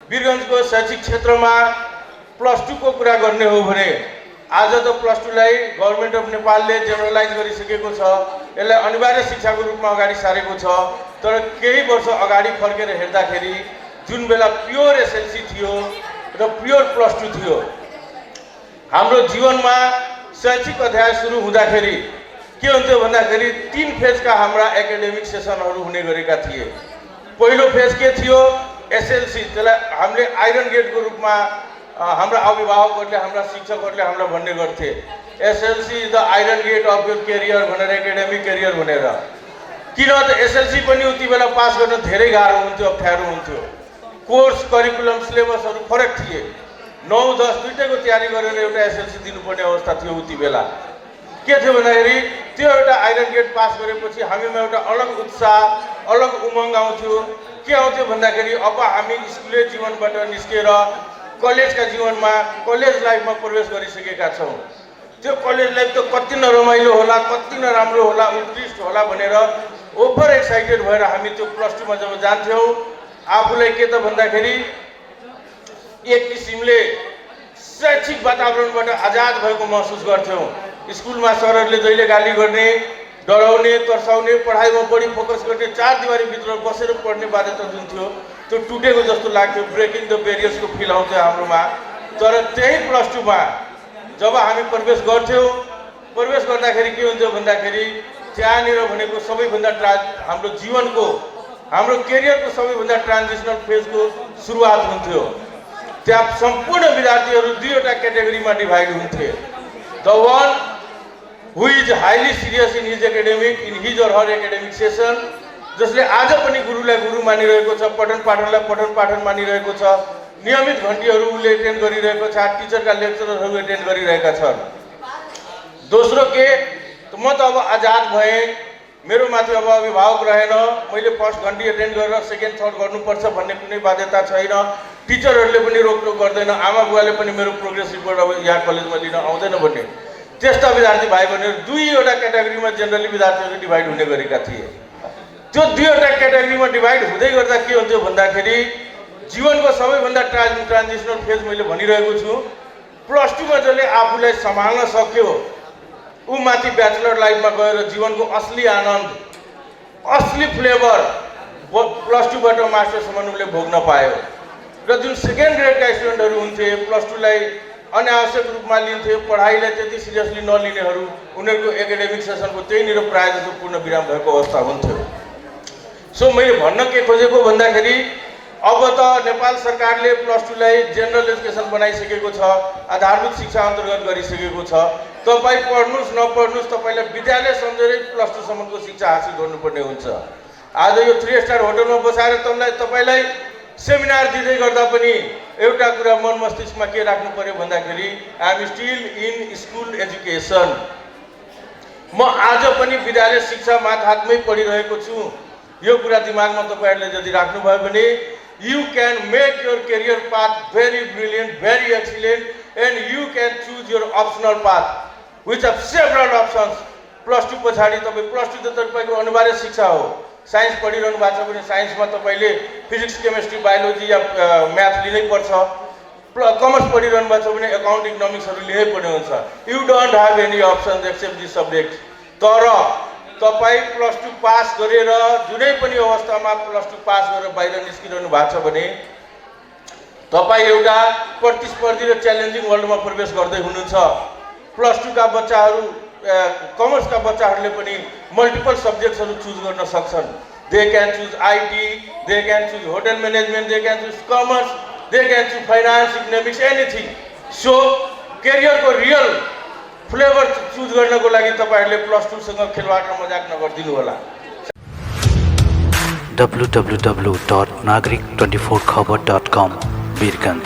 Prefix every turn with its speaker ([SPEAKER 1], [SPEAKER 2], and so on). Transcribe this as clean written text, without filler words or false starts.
[SPEAKER 1] वीरगञ्जको शैक्षिक क्षेत्रमा +2 को कुरा गर्ने हो भने आज त +2 लाई गभर्नमेन्ट अफ नेपालले जेनरलाइज गरिसकेको छ। यसलाई अनिवार्य शिक्षाको रूपमा अगाडि सारेको छ। तर केही वर्ष अगाडि फर्केर हेर्दाखेरि जुन बेला प्योर एसएलसी थियो र प्योर +2 थियो, हाम्रो जीवनमा शैक्षिक अध्याय सुरु हुँदाखेरि के हुन्थ्यो भन्दाखेरि 3 फेजका हाम्रा एकाडेमिक सेसनहरू हुने गरेका थिए। पहिलो फेज के थियो? एसएलसी। त्यसलाई हामीले आइरन गेटको रूपमा हाम्रा अभिभावकहरूले, हाम्रा शिक्षकहरूले हामीलाई भन्ने गर्थे, SLC is the iron gate of your career भनेर, एकाडेमिक करियर भनेर। किन त एसएलसी पनि उति बेला पास गर्न धेरै गाह्रो हुन्थ्यो, अप्ठ्यारो हुन्थ्यो। कोर्स, करिकुलम, सिलेबसहरू फरक थिए। 9, 10 दुईटैको तयारी गरेर एउटा एसएलसी दिनुपर्ने अवस्था थियो उति बेला। के थियो भन्दाखेरि त्यो एउटा आइरन गेट पास गरेपछि हामीमा एउटा अलग उत्साह, अलग उमङ्ग आउँथ्यो। के आउँथ्यो भन्दाखेरि अब हामी स्कुले जीवनबाट निस्केर कलेजका जीवनमा, कलेज लाइफमा प्रवेश गरिसकेका छौँ। त्यो कलेज लाइफ त कति न रमाइलो होला, कति न राम्रो होला, उत्कृष्ट होला भनेर ओभर एक्साइटेड भएर हामी त्यो +2 मा जब जान्थ्यौँ, आफूलाई के त भन्दाखेरि एक किसिमले शैक्षिक वातावरणबाट आजाद भएको महसुस गर्थ्यौँ। स्कुलमा सरहरूले जहिले गाली गर्ने, डराउने, तर्साउने, पढाइमा बढी फोकस गर्ने, 4 दिवारीभित्र बसेर पढ्ने बाध्यता जुन थियो त्यो टुटेको जस्तो लाग्थ्यो। ब्रेकिङ द बेरियर्सको फिल आउँथ्यो हाम्रोमा। तर त्यही +2 मा जब हामी प्रवेश गर्थ्यौँ, प्रवेश गर्दाखेरि के हुन्थ्यो भन्दाखेरि त्यहाँनिर भनेको सबैभन्दा हाम्रो जीवनको, हाम्रो करियरको सबैभन्दा ट्रान्जिसनल फेजको सुरुवात हुन्थ्यो। त्यहाँ सम्पूर्ण विद्यार्थीहरू 2वटा क्याटेगोरीमा डिभाइड हुन्थे। The one who is highly serious in his academic, in his और हर एकाडेमिक सेसन, जसले आज पनि गुरुलाई गुरु मानिरहेको छ, पठन पाठनलाई पठन पाठन मानिरहेको छ, नियमित घन्टीहरू उसले एटेन्ड गरिरहेको छ, टिचरका लेक्चरहरू एटेन्ड गरिरहेका छन्। दोस्रो के, म त अब आजाद भएँ, मेरो माथि अब अभिभावक रहेन, मैले फर्स्ट घन्टी एटेन्ड गरेर सेकेन्ड थर्ड गर्नुपर्छ भन्ने कुनै बाध्यता छैन, टिचरहरूले पनि रोकटोक गर्दैन, आमा बुवाले पनि मेरो प्रोग्रेस रिपोर्ट अब यहाँ कलेजमा लिन आउँदैन भन्ने। त्यस्ता विद्यार्थी भाइ बहिनीहरू 2वटा क्याटेगोरीमा जेनरली विद्यार्थीहरू डिभाइड हुने गरेका थिए। त्यो 2वटा क्याटेगोरीमा डिभाइड हुँदै गर्दा के हुन्थ्यो भन्दाखेरि जीवनको सबैभन्दा ट्रान्जिसनल फेज मैले भनिरहेको छु, +2 मा जसले आफूलाई सम्हाल्न सक्यो ऊ माथि ब्याचलर लाइफमा गएर जीवनको असली आनन्द, असली फ्लेभर +2 बाट मास्टरसम्म उसले भोग्न पायो। र जुन सेकेन्ड ग्रेडका स्टुडेन्टहरू हुन्थे, +2 लाई अनावश्यक रूपमा लिन्थे, पढाइलाई त्यति सिरियसली नलिनेहरू, उनीहरूको एकाडेमिक सेसनको त्यहीँनिर प्रायः जस्तो पूर्ण विराम भएको अवस्था हुन्थ्यो। सो मैले भन्न के खोजेको भन्दाखेरि अब त नेपाल सरकारले +2 लाई जेनरल एजुकेसन बनाइसकेको छ, आधारभूत शिक्षा अन्तर्गत गरिसकेको छ। तपाईँ पढ्नुहोस् नपढ्नुहोस्, तपाईँलाई विद्यालय सम्झेरै +2 सम्मको शिक्षा हासिल गर्नुपर्ने हुन्छ। आज यो 3 स्टार होटलमा बसाएर तपाईँलाई सेमिनार दिँदै गर्दा पनि एउटा कुरा मन मस्तिष्कमा के राख्नु पर्यो भन्दाखेरि I am still in school education. म आज पनि विद्यालय शिक्षा माथहातमै पढिरहेको छु। यो कुरा दिमागमा तपाईँहरूले यदि राख्नुभयो भने you can make your career path very brilliant, very excellent, and you can choose your optional path which of several options. +2 पछाडि तपाईँ +2 त तपाईँको अनिवार्य शिक्षा हो। साइन्स पढिरहनु भएको छ भने साइन्समा तपाईँले फिजिक्स, केमिस्ट्री, बायोलोजी या म्याथ लिनै पर्छ। कमर्स पढिरहनु भएको छ भने एकाउन्ट, इकोनोमिक्सहरू लिनै पर्ने हुन्छ। You don't have any options except this subject. तर तपाईँ +2 पास गरेर जुनै पनि अवस्थामा +2 पास गरेर बाहिर निस्किरहनु भएको छ भने तपाईँ एउटा प्रतिस्पर्धी र च्यालेन्जिङ वर्ल्डमा प्रवेश गर्दै हुनुहुन्छ। +2 का बच्चाहरू, कमर्सका बच्चाहरूले पनि मल्टिपल सब्जेक्ट्सहरू चुज गर्न सक्छन्। They can choose IT, they can choose hotel management, they can choose commerce, they can choose finance, economics, anything. So करियरको रियल फ्लेभर चुज गर्नको लागि तपाईँहरूले +2 सँग खेलवाड र मजाक नगरिदिनु होला।
[SPEAKER 2] www.nagrik24khabar.com वीरगंज।